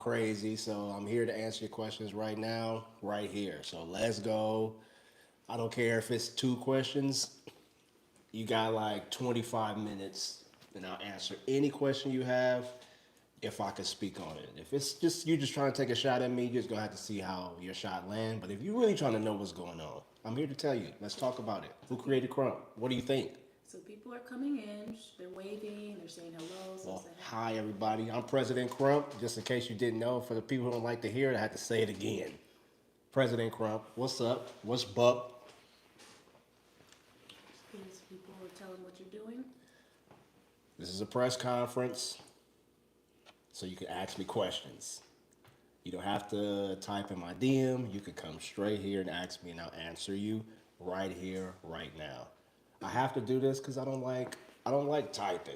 crazy. So I'm here to answer your questions right now, right here. So let's go. I don't care if it's two questions. You got like 25 minutes, and I'll answer any question you have if I can speak on it. If it's just you just trying to take a shot at me, you're just gonna have to see how your shot land. But if you're really trying to know what's going on, I'm here to tell you. Let's talk about it. Who created Krump? What do you think? So people are coming in, they're waving, they're saying hello. So Well, say hi everybody. I'm President Krump. Just in case you didn't know, for the people who don't like to hear it, I had to say it again. President Krump, what's up? What's buck? These people are telling what you're doing. This is a press conference, so you can ask me questions. You don't have to type in my DM. You can come straight here and ask me, and I'll answer you right here, right now. I have to do this because I don't like typing.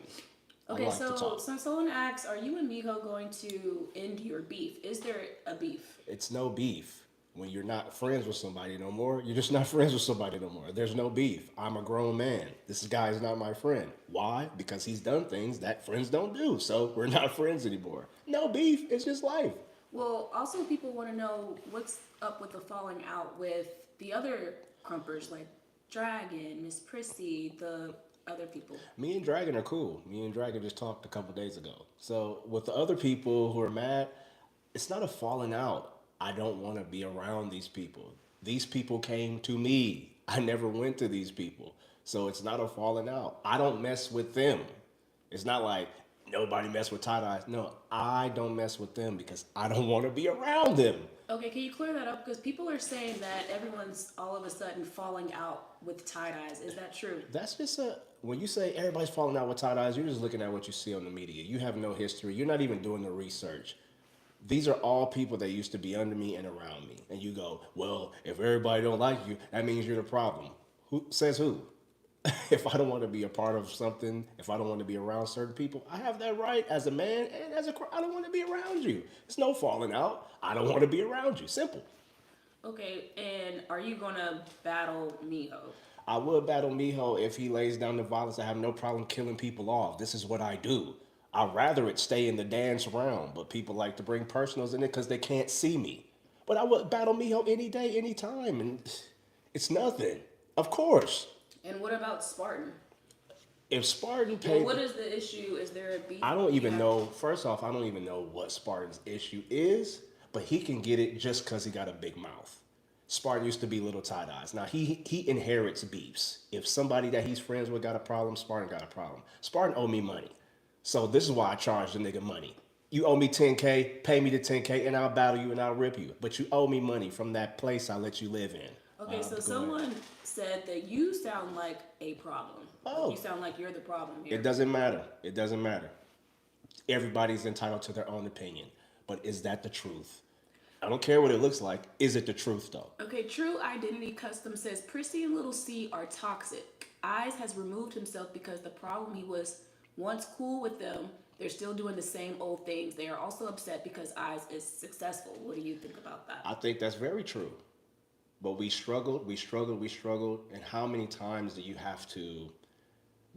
I Okay, like to so talk. so someone asks, are you and Miho going to end your beef? Is there a beef? It's no beef. When you're not friends with somebody no more, you're just not friends with somebody no more. There's no beef. I'm a grown man. This guy is not my friend. Why? Because he's done things that friends don't do. So we're not friends anymore. No beef. It's just life. Well, also people want to know what's up with the falling out with the other Crumpers like Dragon, Miss Prissy, the other people. Me and Dragon are cool. Me and Dragon just talked a couple days ago. So with the other people who are mad, it's not a falling out. I don't want to be around these people. These people came to me. I never went to these people. So it's not a falling out. I don't mess with them. It's not like nobody mess with tie dyes. No, I don't mess with them because I don't want to be around them. Okay, can you clear that up? Because people are saying that everyone's all of a sudden falling out with tie dyes. Is that true? That's just a when you say everybody's falling out with tie dyes, you're just looking at what you see on the media. You have no history. You're not even doing the research. These are all people that used to be under me and around me. And you go, well, if everybody don't like you, that means you're the problem. Who says who? If I don't want to be a part of something, if I don't want to be around certain people, I have that right as a man and as I don't want to be around you. It's no falling out. I don't want to be around you. Simple. Okay, and are you gonna battle Miho? I would battle Miho if he lays down the violence. I have no problem killing people off. This is what I do. I'd rather it stay in the dance realm, but people like to bring personals in it because they can't see me. But I would battle Miho any day, any time, and it's nothing. Of course. And what about Spartan? If Spartan Well, paid, what is the issue? Is there a beef? I don't You even have know. First off, I don't even know what Spartan's issue is, but he can get it just because he got a big mouth. Spartan used to be little tie dyes. Now he inherits beefs. If somebody that he's friends with got a problem, Spartan got a problem. Spartan owe me money, so this is why I charge the nigga money. You owe me 10K, pay me the 10K, and I'll battle you and I'll rip you. But you owe me money from that place I let you live in. Okay, so Go ahead. someone said that you sound like a problem. Like you Oh, sound like you're the problem it here. doesn't matter. It doesn't matter. Everybody's entitled to their own opinion, but is that the truth? I don't care what it looks like. Is it the truth though? Okay, True Identity Custom says Prissy and Little C are toxic. Eyes has removed himself because the problem he was once cool with them. They're still doing the same old things. They are also upset because Eyes is successful. What do you think about that? I think that's very true. But we struggled, we struggled, we struggled. And how many times do you have to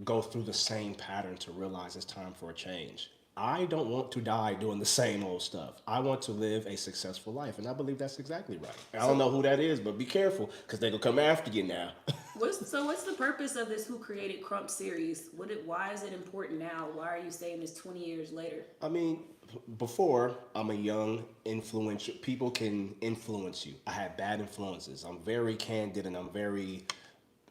go through the same pattern to realize it's time for a change? I don't want to die doing the same old stuff. I want to live a successful life. And I believe that's exactly right. I don't know So who that is, but be careful because they're going to come after you now. what's the purpose of this Who Created Crump series? Why is it important now? Why are you saying this 20 years later? I mean, before I'm a young influential, people can influence you. I had bad influences. I'm very candid and I'm very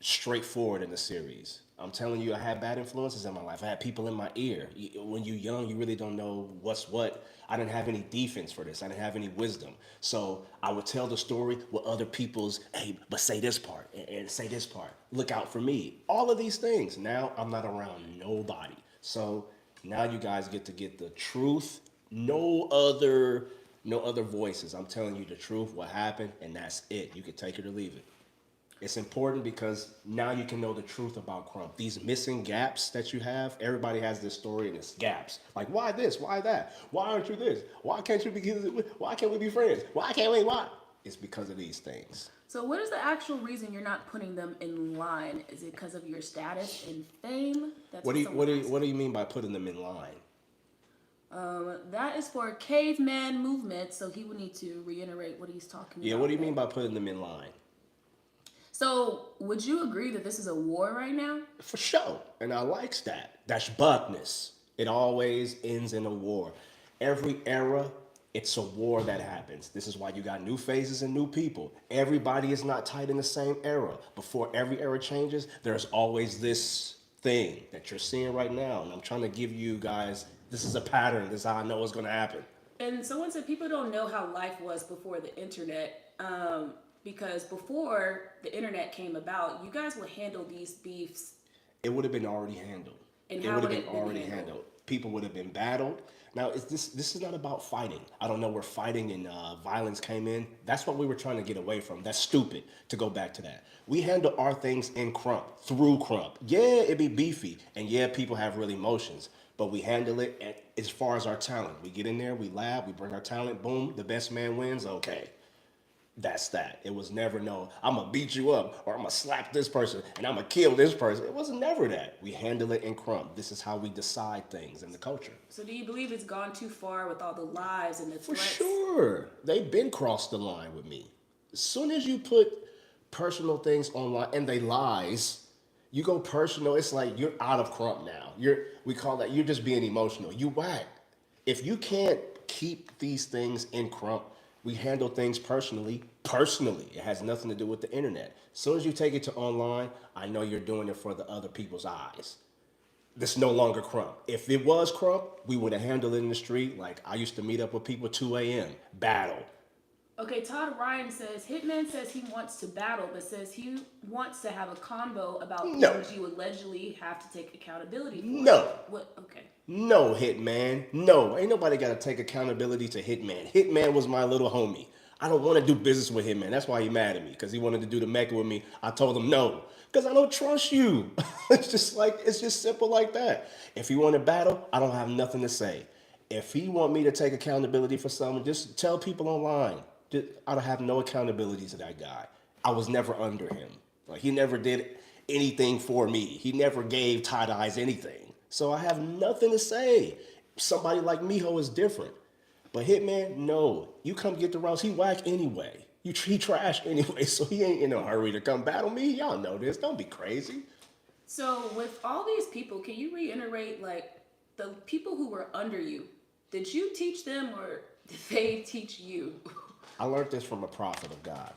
straightforward in the series. I'm telling you, I had bad influences in my life. I had people in my ear. When you're young, you really don't know what's what. I didn't have any defense for this. I didn't have any wisdom. So I would tell the story with other people's, hey, but say this part and say this part. Look out for me. All of these things. Now I'm not around nobody. So now you guys get to get the truth. No other voices. I'm telling you the truth, what happened, and that's it. You can take it or leave it. It's important because now you can know the truth about Crump. These missing gaps that you have, everybody has this story and it's gaps. Like, why this? Why that? Why aren't you this? Why can't you be? Why can't we be friends? Why can't we? Why? It's because of these things. So what is the actual reason you're not putting them in line? Is it because of your status and fame? That's What what do you someone what do you, asked. what do you mean by putting them in line? That is for caveman movement, so he would need to reiterate what he's talking Yeah, about what do you there. mean by putting them in line? So, would you agree that this is a war right now? For sure. And I likes that. That's buckness. It always ends in a war. Every era, it's a war that happens. This is why you got new phases and new people. Everybody is not tight in the same era. Before every era changes, there's always this thing that you're seeing right now. And I'm trying to give you guys, this is a pattern. This is how I know it's going to happen. And someone said people don't know how life was before the internet. Because before the internet came about, you guys would handle these beefs. It would have been already handled. And It how would have would been it been already handled? handled. People would have been battled. Now, this is not about fighting. I don't know where fighting and violence came in. That's what we were trying to get away from. That's stupid to go back to that. We handle our things in Krump, through Krump. Yeah, it be beefy, and yeah, people have real emotions, but we handle it as far as our talent. We get in there, we lab, we bring our talent, boom, the best man wins, okay. That's that. It was never no, I'm gonna beat you up or I'm gonna slap this person and I'm gonna kill this person. It was never that. We handle it in Krump. This is how we decide things in the culture. So, do you believe it's gone too far with all the lies and the For threats? sure. They've been crossed the line with me. As soon as you put personal things online and they lies, you go personal, it's like you're out of Krump now. We call that you're just being emotional. You whack. If you can't keep these things in Krump, we handle things personally. Personally, it has nothing to do with the internet. As soon as you take it to online, I know you're doing it for the other people's eyes. This no longer Krump. If it was Krump, we would have handled it in the street. Like I used to meet up with people 2 a.m. battle. Okay, Todd Ryan says Hitman says he wants to battle, but says he wants to have a convo about No, things you allegedly have to take accountability for. no, What? Okay. no, Hitman. No, ain't nobody got to take accountability to Hitman. Hitman was my little homie. I don't want to do business with Hitman. That's why he mad at me because he wanted to do the mecca with me. I told him no because I don't trust you. It's just simple like that. If he want to battle, I don't have nothing to say. If he want me to take accountability for something, just tell people online. I don't have no accountability to that guy. I was never under him. Like he never did anything for me. He never gave Tight Eyes anything. So I have nothing to say. Somebody like Miho is different. But Hitman, no. You come get the rounds, he whack anyway. He trash anyway, so he ain't in a hurry to come battle me. Y'all know this. Don't be crazy. So, with all these people, can you reiterate like the people who were under you? Did you teach them or did they teach you? I learned this from a prophet of God.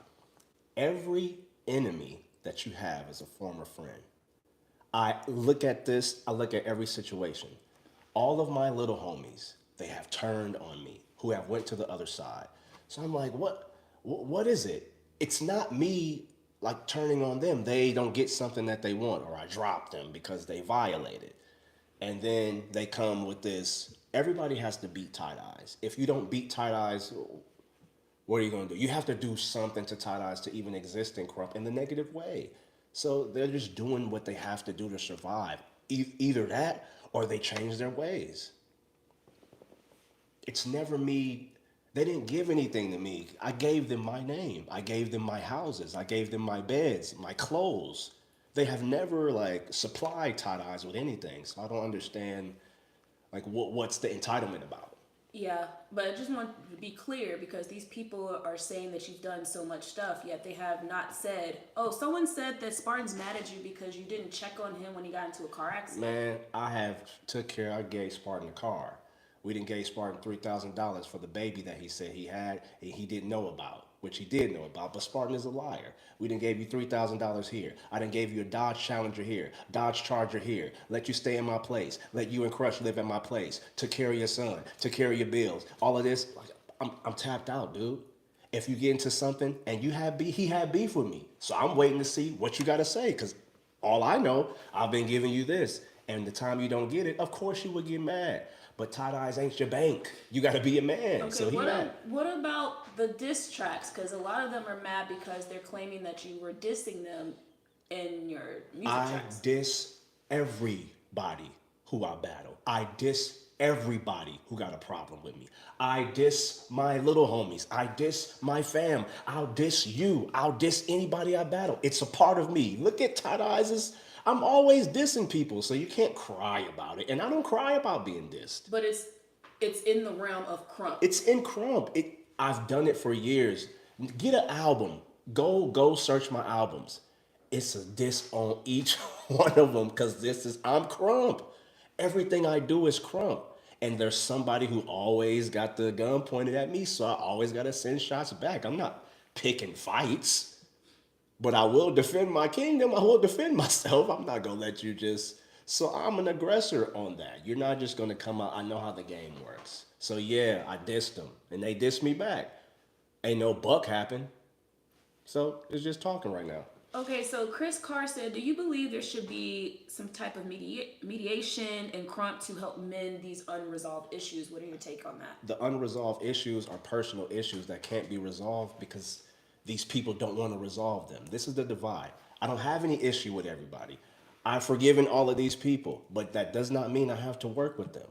Every enemy that you have is a former friend. I look at this, I look at every situation. All of my little homies, they have turned on me, who have went to the other side. So I'm like, what is it? It's not me like turning on them. They don't get something that they want, or I drop them because they violated. And then they come with this, everybody has to beat Tight Eyes. If you don't beat Tight Eyes, what are you going to do? You have to do something to Tight Eyes to even exist in Krump in the negative way. So they're just doing what they have to do to survive. Either that or they change their ways. It's never me. They didn't give anything to me. I gave them my name. I gave them my houses. I gave them my beds, my clothes. They have never like supplied Tight Eyes with anything. So I don't understand like what's the entitlement about. Yeah, but I just want to be clear because these people are saying that you've done so much stuff, yet they have not said, oh, someone said that Spartan's mad at you because you didn't check on him when he got into a car accident. Man, I gave Spartan a car. We didn't gave Spartan $3,000 for the baby that he said he had and he didn't know about, which he did know about, but Spartan is a liar. We didn't gave you $3,000 here. I didn't gave you a Dodge Challenger here, Dodge Charger here, let you stay in my place, let you and Crush live at my place, took care of your son, took care of your bills. All of this, like, I'm tapped out, dude. If you get into something and he had beef with me. So I'm waiting to see what you got to say because all I know, I've been giving you this. And the time you don't get it, of course you would get mad. But Tight Eyes ain't your bank. You got to be a man. Okay, So what about the diss tracks? Because a lot of them are mad because they're claiming that you were dissing them in your music I tracks. diss everybody who I battle. I diss everybody who got a problem with me. I diss my little homies. I diss my fam. I'll diss you. I'll diss anybody I battle. It's a part of me. Look at Tight Eyes. I'm always dissing people, so you can't cry about it. And I don't cry about being dissed. But it's It's in the realm of Krump. It's in Krump. I've done it for years. Get an album. Go search my albums. It's a diss on each one of them because I'm Krump. Everything I do is Krump. And there's somebody who always got the gun pointed at me, so I always gotta send shots back. I'm not picking fights, but I will defend my kingdom. I will defend myself. I'm not gonna let you just. So I'm an aggressor on that. You're not just gonna come out. I know how the game works. So yeah, I dissed them, and they dissed me back. Ain't no buck happen. So it's just talking right now. Okay, so Chris Carr said, do you believe there should be some type of mediation and Krump to help mend these unresolved issues? What are your take on that? The unresolved issues are personal issues that can't be resolved because these people don't want to resolve them. This is the divide. I don't have any issue with everybody. I've forgiven all of these people, but that does not mean I have to work with them.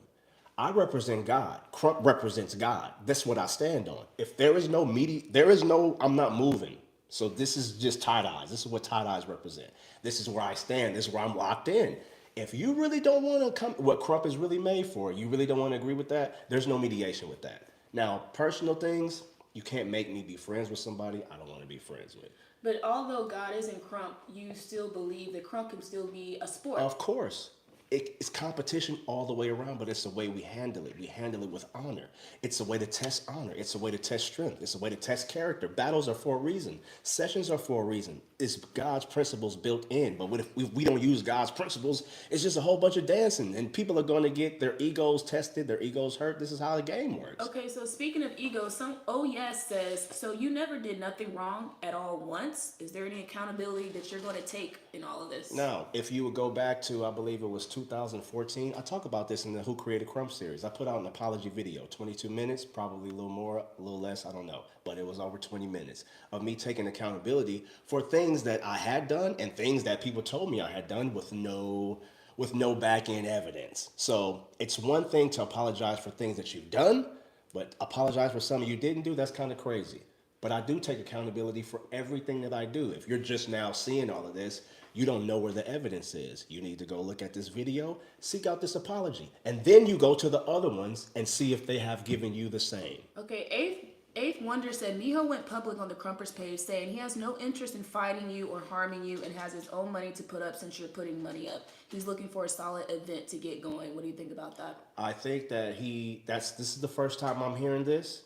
I represent God. Krump represents God. That's what I stand on. If there is no I'm not moving. So this is just tie dyes. This is what tie dyes represent. This is where I stand. This is where I'm locked in. If you really don't want to come, what Krump is really made for, you really don't want to agree with that, there's no mediation with that. Now, personal things, you can't make me be friends with somebody I don't want to be friends with. But although God is in Krump, you still believe that Krump can still be a sport. Of course. It's competition all the way around, but it's the way we handle it. We handle it with honor. It's a way to test honor. It's a way to test strength. It's a way to test character. Battles are for a reason. Sessions are for a reason. It's God's principles built in. But what if we don't use God's principles? It's just a whole bunch of dancing, and people are going to get their egos tested, their egos hurt. This is how the game works. Okay, so speaking of egos, some oh yes says, so you never did nothing wrong at all once. Is there any accountability that you're going to take in all of this? Now, if you would go back to, I believe it was 2014, I talk about this in the Who Created Krump series. I put out an apology video, 22 minutes, probably a little more, a little less, I don't know. But it was over 20 minutes of me taking accountability for things that I had done and things that people told me I had done with no back end evidence. So it's one thing to apologize for things that you've done, but apologize for something you didn't do, that's kind of crazy. But I do take accountability for everything that I do. If you're just now seeing all of this, you don't know where the evidence is. You need to go look at this video, seek out this apology, and then you go to the other ones and see if they have given you the same. Okay, Eighth Wonder said, Miho went public on the Krumpers page saying he has no interest in fighting you or harming you and has his own money to put up since you're putting money up. He's looking for a solid event to get going. What do you think about that? I think that this is the first time I'm hearing this.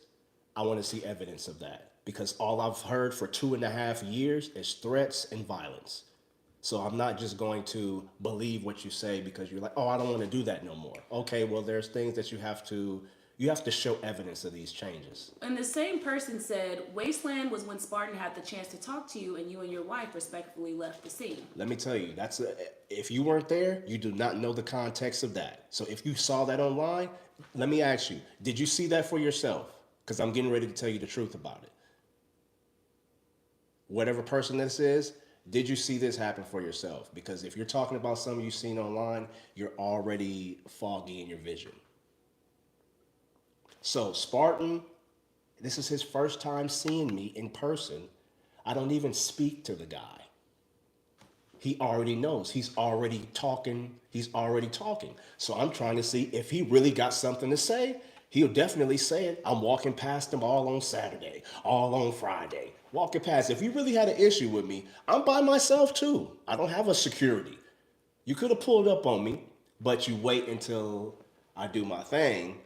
I want to see evidence of that because all I've heard for 2.5 years is threats and violence. So I'm not just going to believe what you say because you're like, oh, I don't want to do that no more. Okay, well, there's things that you have to show evidence of these changes. And the same person said, Wasteland was when Spartan had the chance to talk to you and you and your wife respectfully left the scene. Let me tell you, if you weren't there, you do not know the context of that. So if you saw that online, let me ask you, did you see that for yourself? Because I'm getting ready to tell you the truth about it. Whatever person this is, did you see this happen for yourself? Because if you're talking about something you've seen online, you're already foggy in your vision. So Spartan, this is his first time seeing me in person. I don't even speak to the guy. He already knows. He's already talking. So I'm trying to see if he really got something to say. He'll definitely say it. I'm walking past him all on Saturday, all on Friday. Walking past. If you really had an issue with me, I'm by myself too. I don't have a security. You could have pulled up on me, but you wait until I do my thing,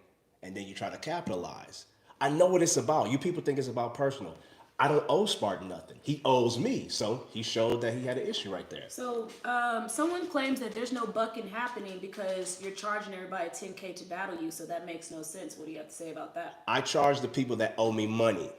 and then you try to capitalize. I know what it's about. You people think it's about personal. I don't owe Spartan nothing. He owes me. So he showed that he had an issue right there. So someone claims that there's no bucking happening because you're charging everybody $10K to battle you. So that makes no sense. What do you have to say about that? I charge the people that owe me money.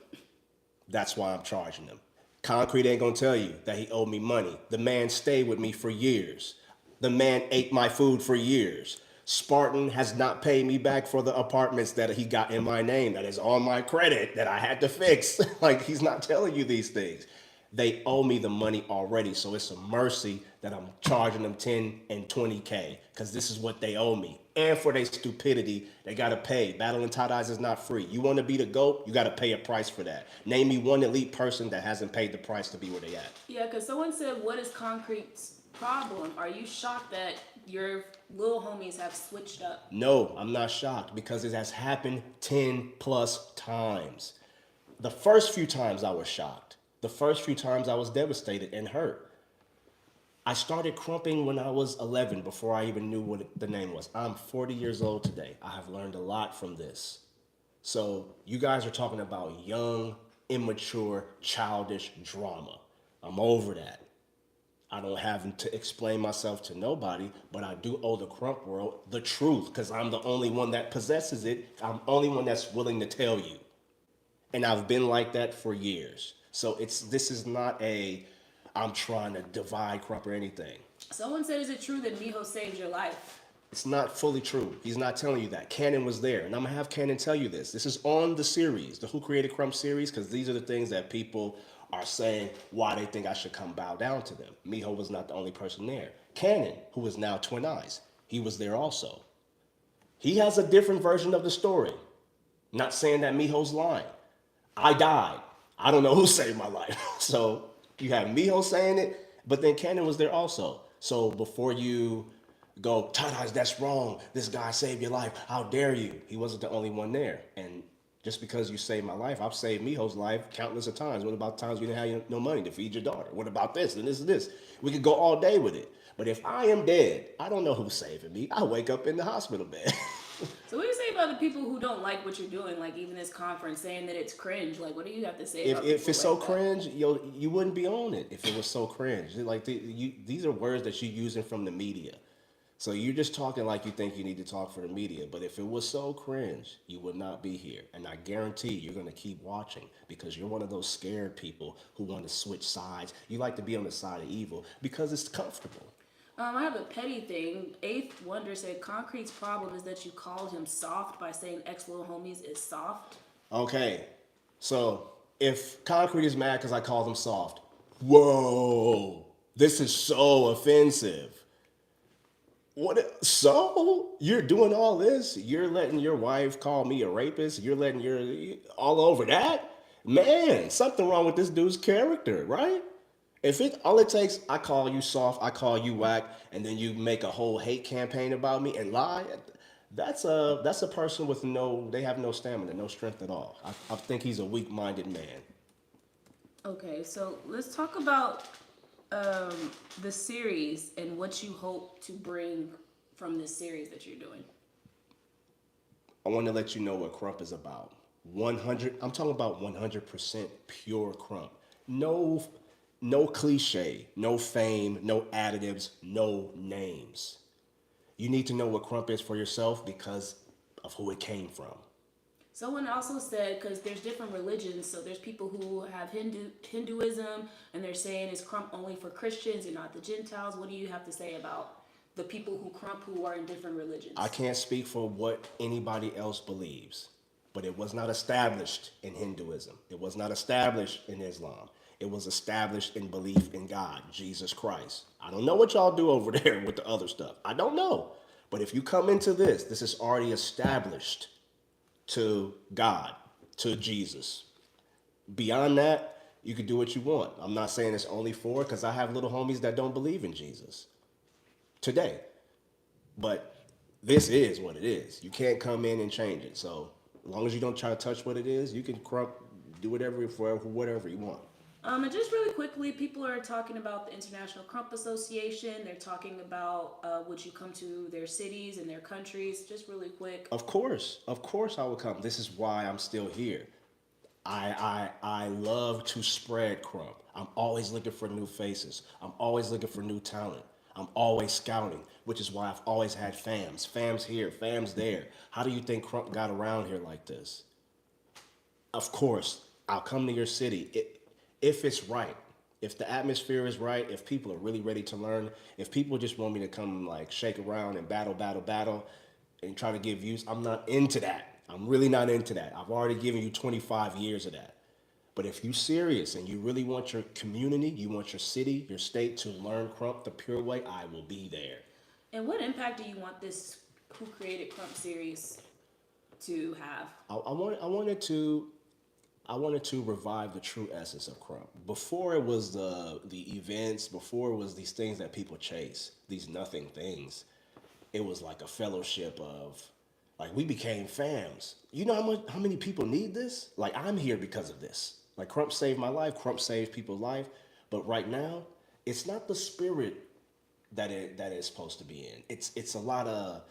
That's why I'm charging them. Concrete ain't gonna tell you that he owed me money. The man stayed with me for years. The man ate my food for years. Spartan has not paid me back for the apartments that he got in my name, that is on my credit, that I had to fix. Like, he's not telling you these things. They owe me the money already, so it's a mercy that I'm charging them 10 and 20K, because this is what they owe me. And for their stupidity, they gotta pay. Battling tie-dyes is not free. You wanna be the GOAT, you gotta pay a price for that. Name me one elite person that hasn't paid the price to be where they at. Yeah, because someone said, what is Concrete's problem? Are you shocked that your little homies have switched up. No, I'm not shocked because it has happened 10 plus times. The first few times I was shocked. The first few times I was devastated and hurt. I started crumping when I was 11 before I even knew what the name was. I'm 40 years old today. I have learned a lot from this. So you guys are talking about young, immature, childish drama. I'm over that. I don't have to explain myself to nobody, but I do owe the Krump world the truth because I'm the only one that possesses it. I'm the only one that's willing to tell you. And I've been like that for years. So this is not a I'm trying to divide Krump or anything. Someone said, is it true that Miho saved your life? It's not fully true. He's not telling you that. Cannon was there. And I'm going to have Cannon tell you this. This is on the series, the Who Created Krump series, because these are the things that people are saying why they think I should come bow down to them. Miho was not the only person there. Cannon, who is now Twin Eyes, he was there also. He has a different version of the story. Not saying that Miho's lying. I died. I don't know who saved my life. So you have Miho saying it, but then Cannon was there also. So before you go, Tadaz, that's wrong. This guy saved your life. How dare you? He wasn't the only one there. And just because you saved my life, I've saved Miho's life countless of times. What about times you didn't have no money to feed your daughter? What about this and this and this? We could go all day with it. But if I am dead, I don't know who's saving me. I wake up in the hospital bed. So what do you say about the people who don't like what you're doing, like even this conference, saying that it's cringe? Like, what do you have to say about If it's people so like that? cringe, you wouldn't be on it if it was so cringe. Like these are words that you're using from the media. So you're just talking like you think you need to talk for the media. But if it was so cringe, you would not be here. And I guarantee you're going to keep watching because you're one of those scared people who want to switch sides. You like to be on the side of evil because it's comfortable. I have a petty thing. Eighth Wonder said Concrete's problem is that you called him soft by saying ex Lil Homies is soft. Okay, so if Concrete is mad because I called him soft, whoa, this is so offensive. What? So you're doing all this? You're letting your wife call me a rapist? You're letting all over that? Man, something wrong with this dude's character, right? If it all it takes, I call you soft, I call you whack, and then you make a whole hate campaign about me and lie. That's a person with they have no stamina, no strength at all. I think he's a weak-minded man. Okay, so let's talk about the series and what you hope to bring from this series that you're doing. I want to let you know what Krump is about. 100. I'm talking about 100% pure Krump. No cliche, no fame, no additives, no names. You need to know what Krump is for yourself because of who it came from. Someone also said, because there's different religions, so there's people who have Hinduism, and they're saying is Krump only for Christians and not the Gentiles. What do you have to say about the people who Krump who are in different religions? I can't speak for what anybody else believes, but it was not established in Hinduism. It was not established in Islam. It was established in belief in God, Jesus Christ. I don't know what y'all do over there with the other stuff. I don't know. But if you come into this is already established to God, to Jesus. Beyond that, you can do what you want. I'm not saying it's only for, because I have little homies that don't believe in Jesus today. But this is what it is. You can't come in and change it. So as long as you don't try to touch what it is, you can do whatever for whatever you want. And just really quickly, people are talking about the International Krump Association. They're talking about would you come to their cities and their countries? Just really quick. Of course I will come. This is why I'm still here. I love to spread Krump. I'm always looking for new faces. I'm always looking for new talent. I'm always scouting, which is why I've always had fams. Fams here, fams there. How do you think Krump got around here like this? Of course, I'll come to your city. If it's right, if the atmosphere is right, if people are really ready to learn, if people just want me to come like shake around and battle and try to give views, I'm not into that. I'm really not into that. I've already given you 25 years of that. But if you're serious and you really want your community, you want your city, your state to learn Krump the pure way, I will be there. And what impact do you want this Who Created Krump series to have? I wanted to revive the true essence of Krump. Before it was the events, before it was these things that people chase, these nothing things. it was like a fellowship of, like, we became fams. You know how many people need this? Like, I'm here because of this. Like, Krump saved my life. Krump saved people's life. But right now, it's not the spirit that it's supposed to be in. It's a lot of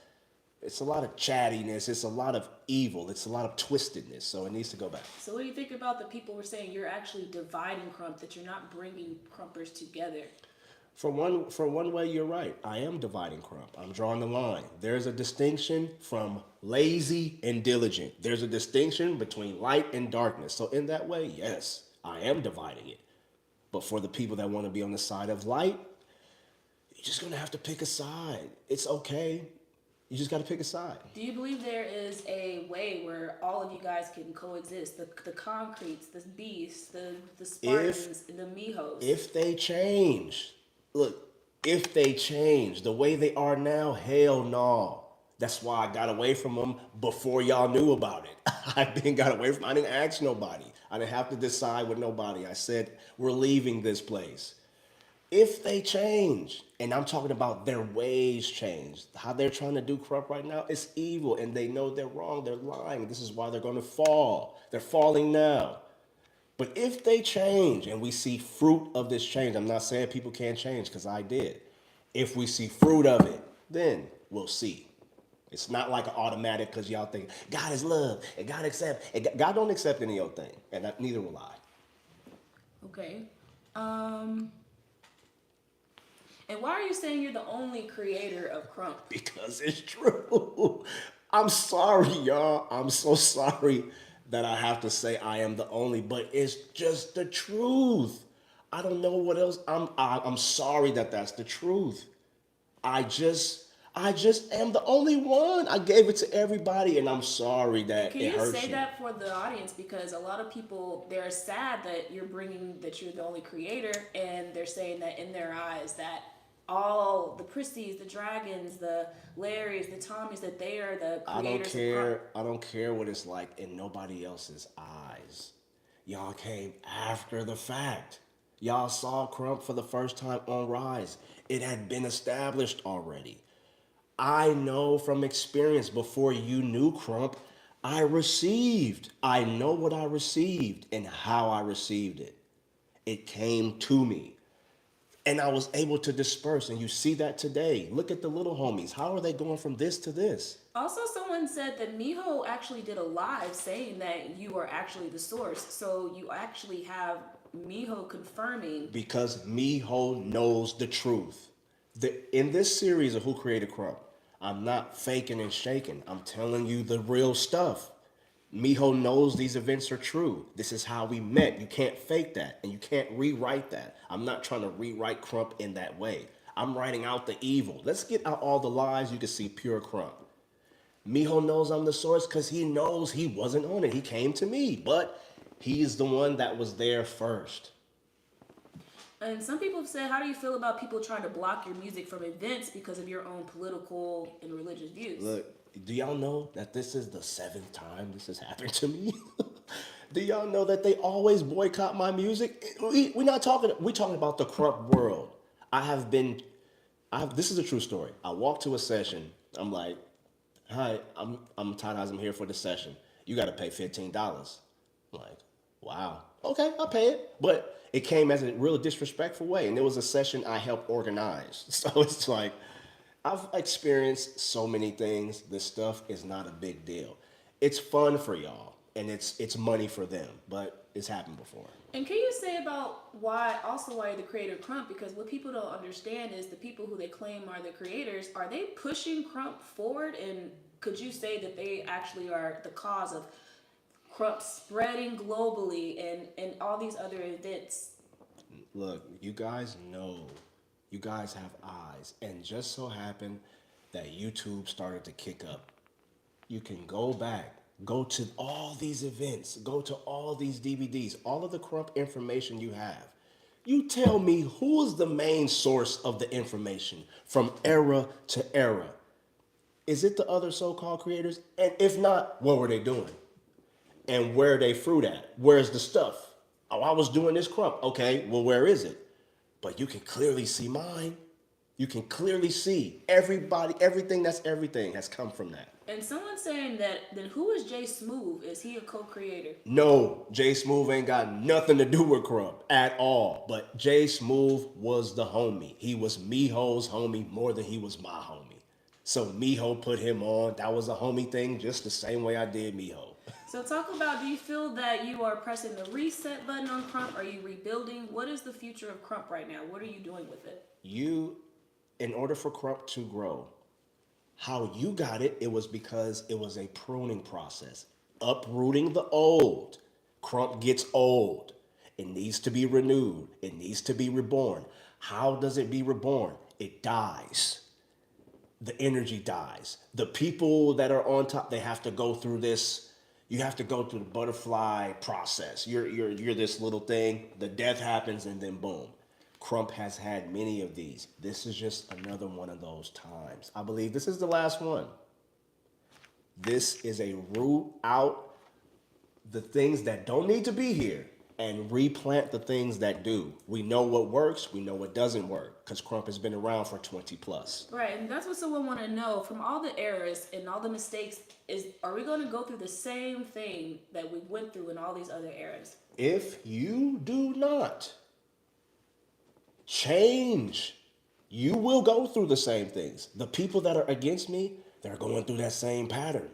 chattiness. It's a lot of evil. It's a lot of twistedness. So it needs to go back. So what do you think about the people who are saying you're actually dividing Krump, that you're not bringing Krumpers together? For one way, you're right. I am dividing Krump. I'm drawing the line. There's a distinction from lazy and diligent. There's a distinction between light and darkness. So in that way, yes, I am dividing it. But for the people that want to be on the side of light, you're just gonna have to pick a side. It's okay. You just got to pick a side. Do you believe there is a way where all of you guys can coexist? The concretes, the beasts, the Spartans, and the Mihos. If they change, look, if they change the way they are now, hell no. That's why I got away from them before y'all knew about it. I didn't ask nobody. I didn't have to decide with nobody. I said, we're leaving this place. If they change, and I'm talking about their ways change, how they're trying to do corrupt right now, it's evil, and they know they're wrong, they're lying. This is why they're going to fall. They're falling now. But if they change and we see fruit of this change, I'm not saying people can't change, because I did. If we see fruit of it, then we'll see. It's not like an automatic, because y'all think God is love and God accept, and God don't accept any old thing, and neither will I. Okay. And why are you saying you're the only creator of Krump? Because it's true. I'm sorry, y'all. I'm so sorry that I have to say I am the only, but it's just the truth. I don't know what else. I'm sorry that that's the truth. I just am the only one. I gave it to everybody, and I'm sorry that Can it you hurts say you. that for the audience? Because a lot of people, they're sad that you're the only creator, and they're saying that in their eyes that all the Prissys, the Dragons, the Larrys, the Tommies, that they are the creators of Krump. I don't care what it's like in nobody else's eyes. Y'all came after the fact. Y'all saw Krump for the first time on Rise. It had been established already. I know from experience, before you knew Krump, I know what I received and how I received it. It came to me. And I was able to disperse. And you see that today. Look at the little homies. How are they going from this to this? Also, someone said that Miho actually did a live saying that you are actually the source. So you actually have Miho confirming. Because Miho knows the truth. In this series of Who Created Krump, I'm not faking and shaking. I'm telling you the real stuff. Miho knows these events are true. This is how we met. You can't fake that, and you can't rewrite that. I'm not trying to rewrite Krump in that way. I'm writing out the evil. Let's get out all the lies. You can see pure Krump. Miho knows I'm the source because he knows he wasn't on it. He came to me, but he's the one that was there first. And some people have said, how do you feel about people trying to block your music from events because of your own political and religious views? Look, do y'all know that this is the 7th time this has happened to me? Do y'all know that they always boycott my music? We're talking about the Krump world. This is a true story. I walked to a session. I'm like, hi, I'm Todd Eyes. I'm here for the session. You got to pay $15. I'm like, wow. Okay, I'll pay it. But it came as a real disrespectful way. And it was a session I helped organize. So it's like, I've experienced so many things. This stuff is not a big deal. It's fun for y'all, and it's money for them, but it's happened before. And can you say about why you're the creator of Krump? Because what people don't understand is the people who they claim are the creators, are they pushing Krump forward? And could you say that they actually are the cause of Krump spreading globally and all these other events? Look, you guys know. You guys have eyes. And just so happened that YouTube started to kick up. You can go back, go to all these events, go to all these DVDs, all of the Krump information you have. You tell me, who is the main source of the information from era to era? Is it the other so-called creators? And if not, what were they doing? And where are they fruit at? Where's the stuff? Oh, I was doing this Krump. Okay, well, where is it? But you can clearly see mine. You can clearly see everybody, everything that's everything has come from that. And someone's saying that, then who is Jay Smooth? Is he a co-creator? No, Jay Smooth ain't got nothing to do with Krump at all. But Jay Smooth was the homie. He was Miho's homie more than he was my homie. So Miho put him on. That was a homie thing, just the same way I did Miho. So talk about, do you feel that you are pressing the reset button on Krump? Are you rebuilding? What is the future of Krump right now? What are you doing with it? In order for Krump to grow, how you got it, it was because it was a pruning process. Uprooting the old. Krump gets old. It needs to be renewed. It needs to be reborn. How does it be reborn? It dies. The energy dies. The people that are on top, they have to go through this. You have to go through the butterfly process. You're this little thing. The death happens, and then boom. Krump has had many of these. This is just another one of those times. I believe this is the last one. This is a root out the things that don't need to be here and replant the things that do. We know what works, we know what doesn't work, because Krump has been around for 20 plus. Right, and that's what someone want to know. From all the errors and all the mistakes, are we going to go through the same thing that we went through in all these other eras? If you do not change, you will go through the same things. The people that are against me, they're going through that same pattern.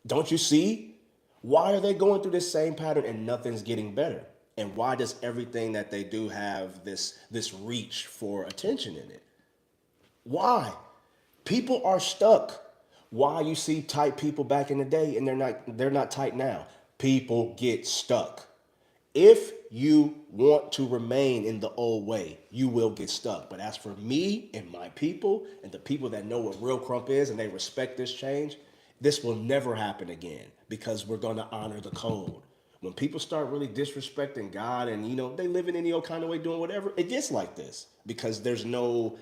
Don't you see? Why are they going through this same pattern and nothing's getting better? And why does everything that they do have this reach for attention in it? Why? People are stuck. Why you see tight people back in the day and they're not tight now? People get stuck. If you want to remain in the old way, you will get stuck. But as for me and my people and the people that know what real Krump is and they respect this change, this will never happen again because we're going to honor the code. When people start really disrespecting God and, they live in any old kind of way doing whatever, it gets like this because there's no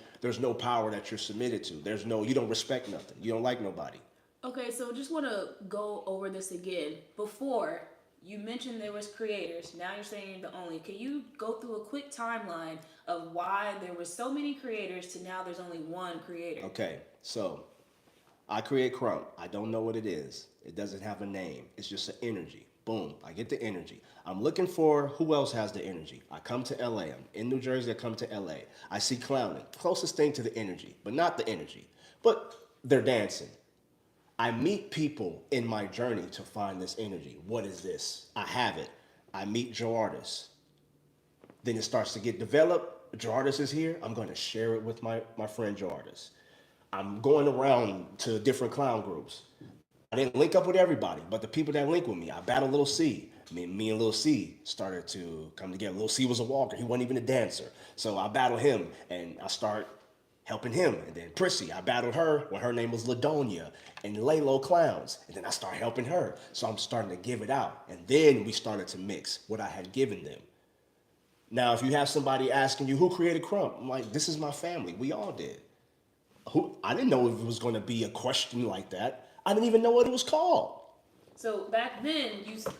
power that you're submitted to. You don't respect nothing. You don't like nobody. Okay, so just want to go over this again. Before, you mentioned there was creators. Now you're saying the only. Can you go through a quick timeline of why there were so many creators to now there's only one creator? Okay, so I create Krump. I don't know what it is. It doesn't have a name. It's just an energy. Boom, I get the energy. I'm looking for who else has the energy. I come to LA. I'm in New Jersey. I come to LA. I see clowning. Closest thing to the energy, but not the energy. But they're dancing. I meet people in my journey to find this energy. What is this? I have it. I meet Joe Artis. Then it starts to get developed. Joe Artis is here. I'm going to share it with my friend Joe Artis. I'm going around to different clown groups. I didn't link up with everybody, but the people that link with me, I battled Lil C. Me and Lil C started to come together. Lil C was a walker. He wasn't even a dancer. So I battled him, and I start helping him. And then Prissy, I battled her when her name was Ladonia, and Laylo Clowns. And then I start helping her. So I'm starting to give it out. And then we started to mix what I had given them. Now, if you have somebody asking you, who created Krump? I'm like, this is my family. We all did. I didn't know if it was going to be a question like that. I didn't even know what it was called. So back then,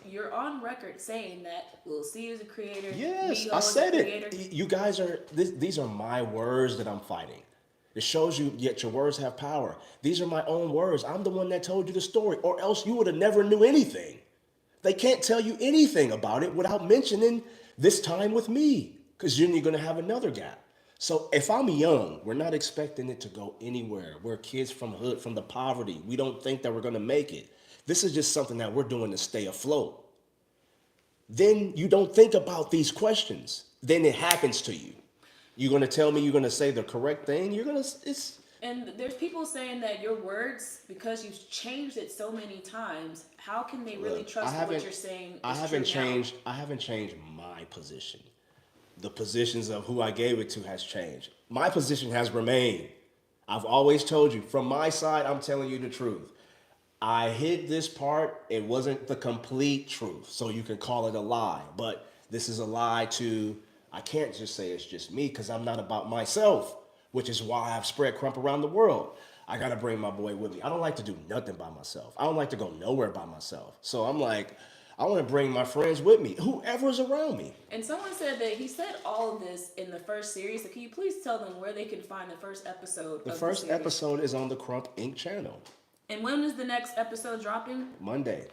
you're on record saying that Lil C is a creator. Yes, Miho I said it. You guys these are my words that I'm fighting. It shows you, yet your words have power. These are my own words. I'm the one that told you the story, or else you would have never knew anything. They can't tell you anything about it without mentioning this time with me, because then you're going to have another gap. So if I'm young, we're not expecting it to go anywhere. We're kids from hood, from the poverty. We don't think that we're going to make it. This is just something that we're doing to stay afloat. Then you don't think about these questions. Then it happens to you. You're going to tell me you're going to say the correct thing? And there's people saying that your words, because you've changed it so many times, how can they really trust what you're saying? I haven't changed my position. The positions of who I gave it to has changed. My position has remained. I've always told you, from my side, I'm telling you the truth. I hid this part. It wasn't the complete truth, so you can call it a lie. But this is a lie I can't just say it's just me because I'm not about myself, which is why I've spread Krump around the world. I got to bring my boy with me. I don't like to do nothing by myself. I don't like to go nowhere by myself. So I'm like, I want to bring my friends with me, whoever's around me. And someone said that he said all of this in the first series. So can you please tell them where they can find the first episode The of the first series? episode is on the Krump Inc. channel. And when is the next episode dropping? Monday.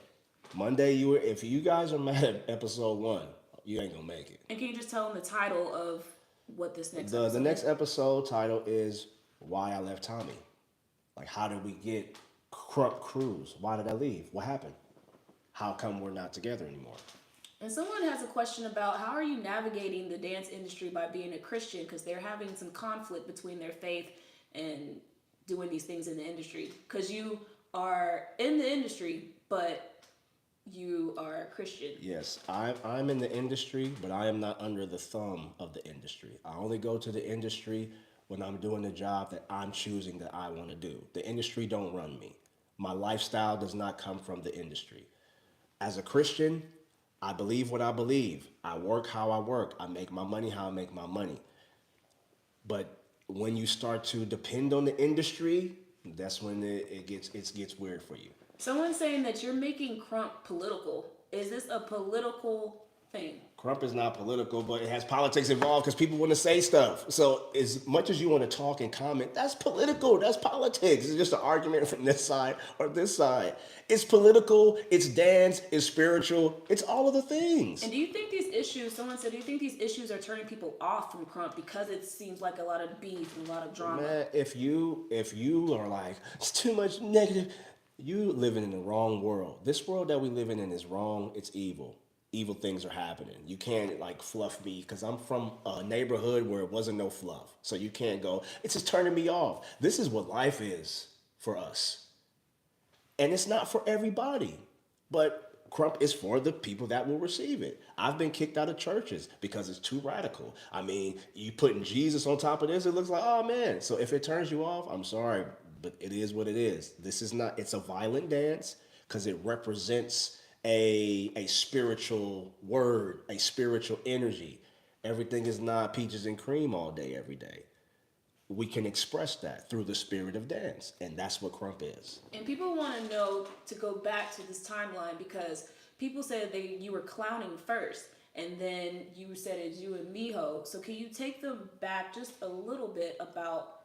Monday, if you guys are mad at episode 1, you ain't gonna make it. And can you just tell them the title of what this next The episode next is? episode title is Why I Left Tommy. Like, how did we get Krump Cruise? Why did I leave? What happened? How come we're not together anymore? And someone has a question about how are you navigating the dance industry by being a Christian, because they're having some conflict between their faith and doing these things in the industry. Because you are in the industry, but you are a Christian. Yes, I'm in the industry, but I am not under the thumb of the industry. I only go to the industry when I'm doing the job that I'm choosing that I want to do. The industry don't run me. My lifestyle does not come from the industry. As a Christian, I believe what I believe. I work how I work. I make my money how I make my money. But when you start to depend on the industry, that's when it gets weird for you. Someone's saying that you're making Krump political. Is this a political thing? Krump is not political, but it has politics involved because people want to say stuff. So as much as you want to talk and comment, that's political. That's politics. It's just an argument from this side or this side. It's political. It's dance. It's spiritual. It's all of the things. And do you think these issues, someone said, do you think these issues are turning people off from Krump because it seems like a lot of beef and a lot of drama? Man, if you are like, it's too much negative, you living in the wrong world. This world that we live in is wrong. It's evil. Evil things are happening. You can't like fluff me because I'm from a neighborhood where it wasn't no fluff. So you can't go, it's just turning me off. This is what life is for us. And it's not for everybody. But Krump is for the people that will receive it. I've been kicked out of churches because it's too radical. I mean, you putting Jesus on top of this, it looks like, oh man. So if it turns you off, I'm sorry, but it is what it is. This is not, it's a violent dance because it represents a spiritual word, a spiritual energy. Everything is not peaches and cream all day, every day. We can express that through the spirit of dance, and that's what Krump is. And people want to know, to go back to this timeline, because people said you were clowning first, and then you said it's you and Miho. So can you take them back just a little bit about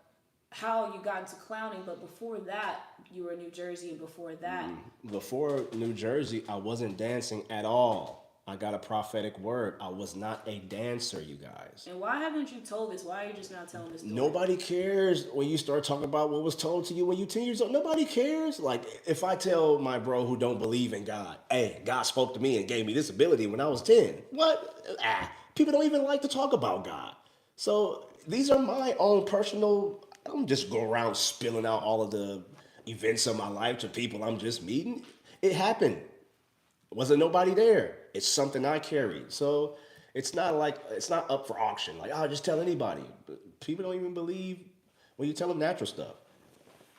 how you got into clowning, but before that, you were in New Jersey, and before that... Before New Jersey, I wasn't dancing at all. I got a prophetic word. I was not a dancer, you guys. And why haven't you told this? Why are you just not telling this story? Nobody cares when you start talking about what was told to you when you 10 years old. Nobody cares. Like, if I tell my bro who don't believe in God, hey, God spoke to me and gave me this ability when I was 10. What? People don't even like to talk about God. So these are my own personal... I don't just go around spilling out all of the events of my life to people I'm just meeting. It happened. Wasn't nobody there. It's something I carried. So it's not up for auction. Like, I'll just tell anybody. But people don't even believe when you tell them natural stuff.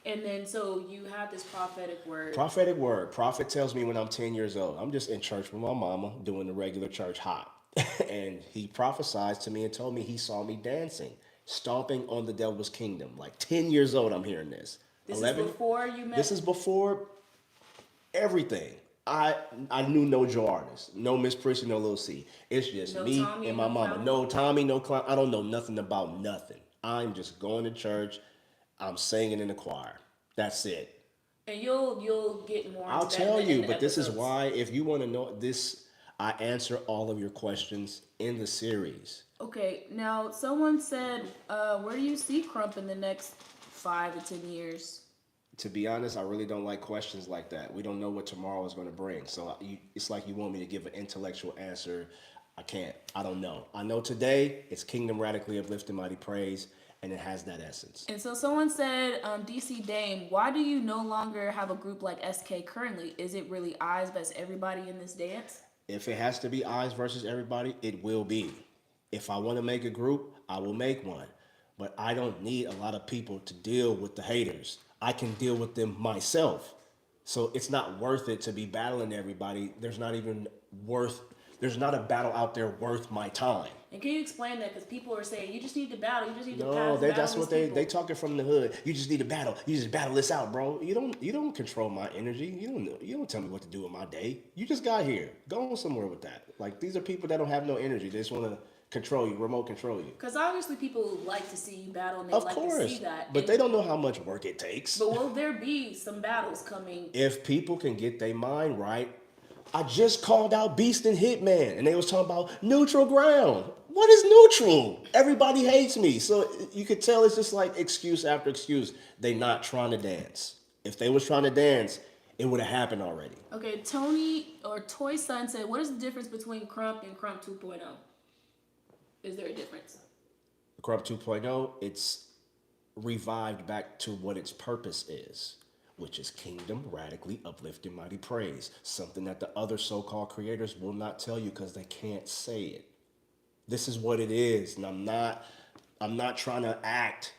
And then, so you have this prophetic word. Prophetic word. Prophet tells me when I'm 10 years old. I'm just in church with my mama doing the regular church hop. And he prophesied to me and told me he saw me dancing, stomping on the devil's kingdom. Like 10 years old, I'm hearing this. This 11, is before you met? This is before everything. I knew no Joe Artist, no Miss Prissy, no Lil C. It's just no me Tommy and my mama. Clown. No Tommy, no clown. I don't know nothing about nothing. I'm just going to church. I'm singing in the choir. That's it. And you'll get more. I'll tell you, but this is why, if you want to know this, I answer all of your questions in the series. Okay, now someone said, where do you see Krump in the next 5 to 10 years? To be honest, I really don't like questions like that. We don't know what tomorrow is going to bring. So it's like you want me to give an intellectual answer. I can't. I don't know. I know today it's Kingdom Radically Uplifted Mighty Praise, and it has that essence. And so someone said, DC Dame, why do you no longer have a group like SK currently? Is it really eyes versus everybody in this dance? If it has to be eyes versus everybody, it will be. If I want to make a group, I will make one. But I don't need a lot of people to deal with the haters. I can deal with them myself. So it's not worth it to be battling everybody. There's not even worth There's not a battle out there worth my time. And can you explain that? Because people are saying you just need to battle. You just need to No, battle that's these what people. they talking from the hood. You just need to battle. You just battle this out, bro. You don't control my energy. You don't tell me what to do with my day. You just got here. Go somewhere with that. Like these are people that don't have no energy. They just want to control you, remote control you. Because obviously people like to see you battle and they Of like to see course, that. but And, they don't know how much work it takes. but will there be some battles coming? If people can get their mind right, I just called out Beast and Hitman, and they was talking about neutral ground. What is neutral? Everybody hates me. So you could tell it's just like excuse after excuse. They not trying to dance. If they was trying to dance, it would have happened already. Okay, Tony or Toy Son said, what is the difference between Krump and Krump 2.0? Is there a difference? Krump 2.0, it's revived back to what its purpose is, which is kingdom, radically uplifting, mighty praise. Something that the other so-called creators will not tell you because they can't say it. This is what it is, and I'm not trying to act.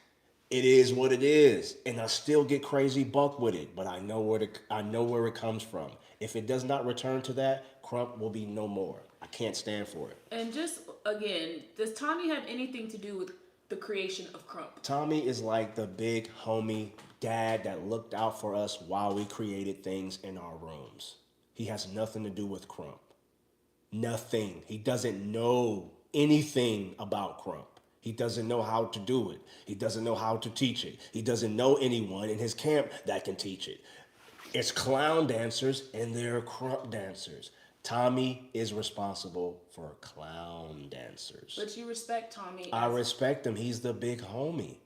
It is what it is, and I still get crazy buck with it, but I know where it comes from. If it does not return to that, Krump will be no more. I can't stand for it. And just again, does Tommy have anything to do with the creation of Krump? Tommy is like the big homie dad that looked out for us while we created things in our rooms. He has nothing to do with Krump. Nothing. He doesn't know anything about Krump. He doesn't know how to do it. He doesn't know how to teach it. He doesn't know anyone in his camp that can teach it. It's clown dancers and they're Krump dancers. Tommy is responsible for clown dancers. But you respect Tommy. I respect him. He's the big homie.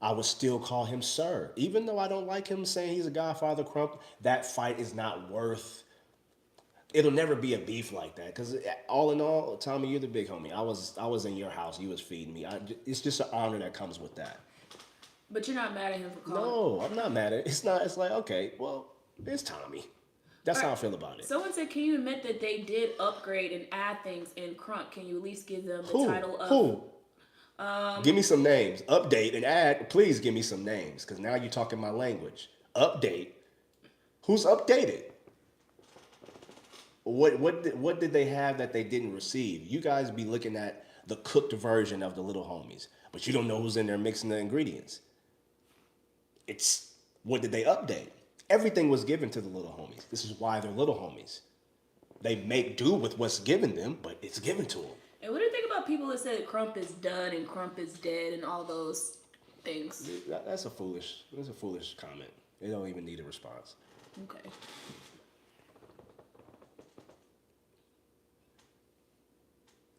I would still call him sir. Even though I don't like him saying he's a godfather Krump, that fight is not worth. It'll never be a beef like that. Because all in all, Tommy, you're the big homie. I was in your house. You was feeding me. It's just an honor that comes with that. But you're not mad at him for calling. No, I'm not mad at it. It's not. It's like, okay, well, it's Tommy. That's how I feel about it. Someone said, can you admit that they did upgrade and add things in Krump? Can you at least give them the title of... Who? Give me some names. Update and add. Please give me some names, because now you're talking my language. Update. Who's updated? What did they have that they didn't receive? You guys be looking at the cooked version of the little homies, but you don't know who's in there mixing the ingredients. It's what did they update? Everything was given to the little homies. This is why they're little homies. They make do with what's given them, but it's given to them. And what do you think about people that say that Krump is done and Krump is dead and all those things? That's a foolish comment. They don't even need a response. Okay.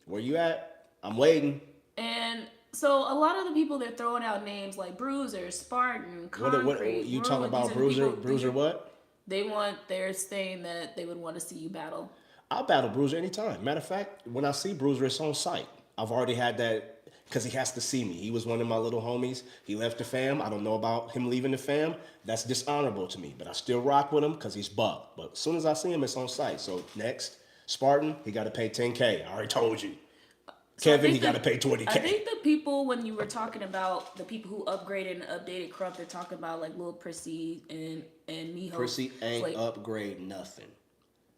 Where you at? I'm waiting. And so a lot of the people they're throwing out names like Bruiser, Spartan, Concrete. What you talking about? Bruiser what? They're saying that they would want to see you battle. I'll battle Bruiser anytime. Matter of fact, when I see Bruiser, it's on site. I've already had that because he has to see me. He was one of my little homies. He left the fam. I don't know about him leaving the fam. That's dishonorable to me, but I still rock with him because he's buck. But as soon as I see him, it's on site. So next, Spartan, he got to pay 10K. I already told you. So Kevin, he got to pay 20K. I think the people, when you were talking about the people who upgraded and updated Krump, they're talking about like Lil Prissy and Miho. Prissy ain't upgrade nothing.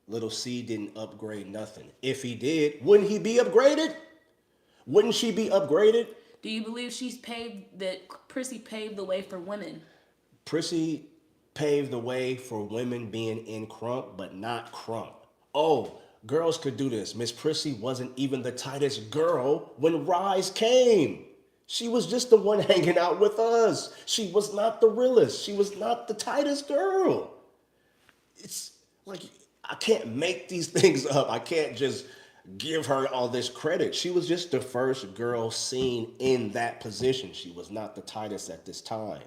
Little C didn't upgrade nothing. If he did, wouldn't he be upgraded? Wouldn't she be upgraded? Do you believe Prissy paved the way for women? Prissy paved the way for women being in Krump, but not Krump. Oh, girls could do this. Miss Prissy wasn't even the tightest girl when Rise came. She was just the one hanging out with us. She was not the realest. She was not the tightest girl. It's like, I can't make these things up. I can't just give her all this credit. She was just the first girl seen in that position. She was not the tightest at this time.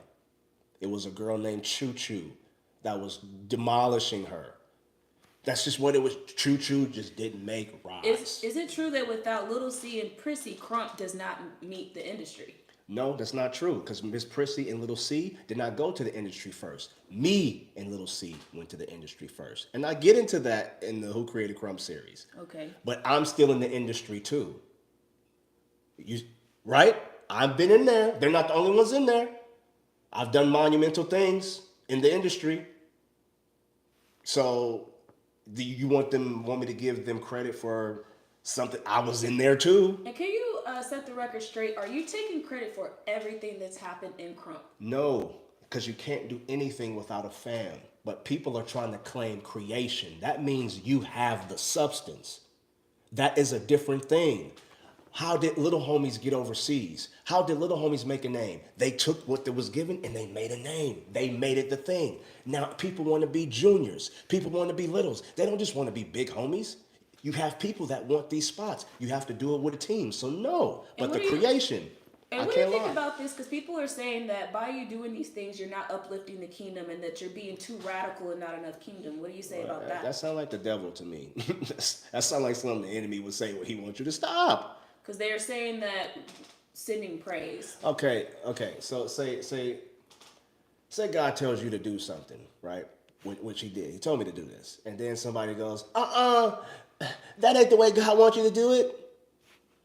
It was a girl named Choo Choo that was demolishing her. That's just what it was. Choo Choo just didn't make Rise. Is it true that without Little C and Prissy, Krump does not meet the industry? No, that's not true, because Miss Prissy and Little C did not go to the industry first. Me and Little C went to the industry first. And I get into that in the Who Created Krump series. Okay. But I'm still in the industry too. Right? I've been in there. They're not the only ones in there. I've done monumental things in the industry. So Do you want me to give them credit for something? I was in there too. And can you set the record straight? Are you taking credit for everything that's happened in Krump? No, because you can't do anything without a fan. But people are trying to claim creation. That means you have the substance. That is a different thing. How did little homies get overseas? How did little homies make a name? They took what was given and they made a name. They made it the thing. Now people want to be juniors. People want to be littles. They don't just want to be big homies. You have people that want these spots. You have to do it with a team. So no, And but the what do you- creation, And I what do you can't think lie. about this? Because people are saying that by you doing these things, you're not uplifting the kingdom and that you're being too radical and not enough kingdom. What do you say about that? That sounds like the devil to me. That sounds like something the enemy would say when he wants you to stop. Because they are saying that sending praise. Okay. So say God tells you to do something, right? Which he did. He told me to do this. And then somebody goes, that ain't the way God wants you to do it.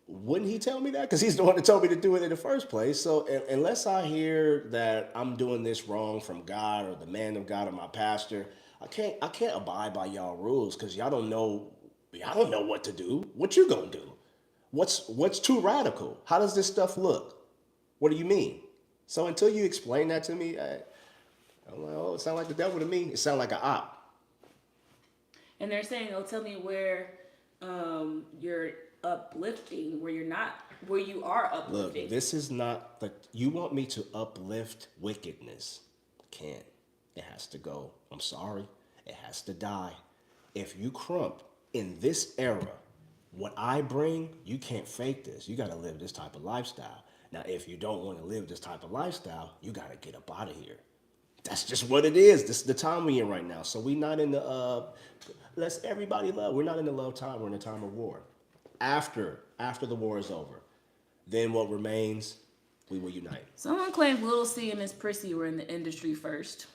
Wouldn't he tell me that? Because he's the one that told me to do it in the first place. So unless I hear that I'm doing this wrong from God or the man of God or my pastor, I can't abide by y'all rules because y'all don't know what to do. What you gonna do? What's too radical? How does this stuff look? What do you mean? So until you explain that to me, I'm like, oh, it sounds like the devil to me. It sounds like an op. And they're saying, oh, tell me where you're uplifting, where you're not, where you are Look, uplifting. this is not the. You want me to uplift wickedness? Can't. It has to go. I'm sorry. It has to die. If you Krump in this era, what I bring, you can't fake this. You got to live this type of lifestyle. Now, if you don't want to live this type of lifestyle, you got to get up out of here. That's just what it is. This is the time we in right now. So we not in the let's everybody love. We're not in the love time. We're in the time of war. After the war is over, then what remains, we will unite. Someone claimed Little C and Miss Prissy were in the industry first.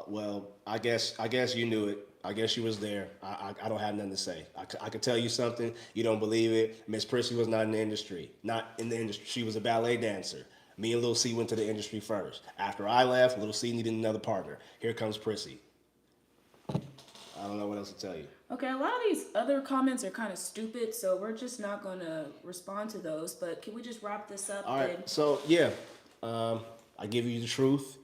Well, I guess you knew it. I guess you was there. I don't have nothing to say. I could tell you something. You don't believe it. Miss Prissy was not in the industry. Not in the industry. She was a ballet dancer. Me and Little C went to the industry first. After I left, Little C needed another partner. Here comes Prissy. I don't know what else to tell you. Okay, a lot of these other comments are kind of stupid, so we're just not going to respond to those. But can we just wrap this up? All right. So yeah, I give you the truth,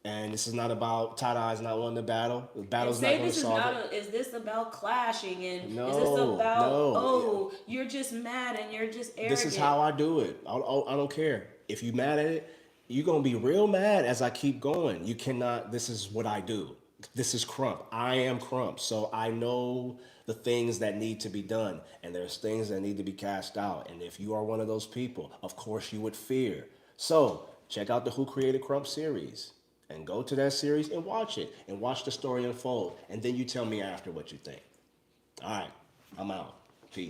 and this is not about Tada is not winning the battle. The battle's not Say going to this is solve not. it. Is this about clashing? And No, is this about no. you're just mad and you're just arrogant? This is how I do it. I don't care. If you mad at it, you're going to be real mad as I keep going. You cannot, this is what I do. This is Krump. I am Krump. So I know the things that need to be done. And there's things that need to be cast out. And if you are one of those people, of course you would fear. So check out the Who Created Krump series. And go to that series and watch it. And watch the story unfold. And then you tell me after what you think. All right. I'm out. Peace.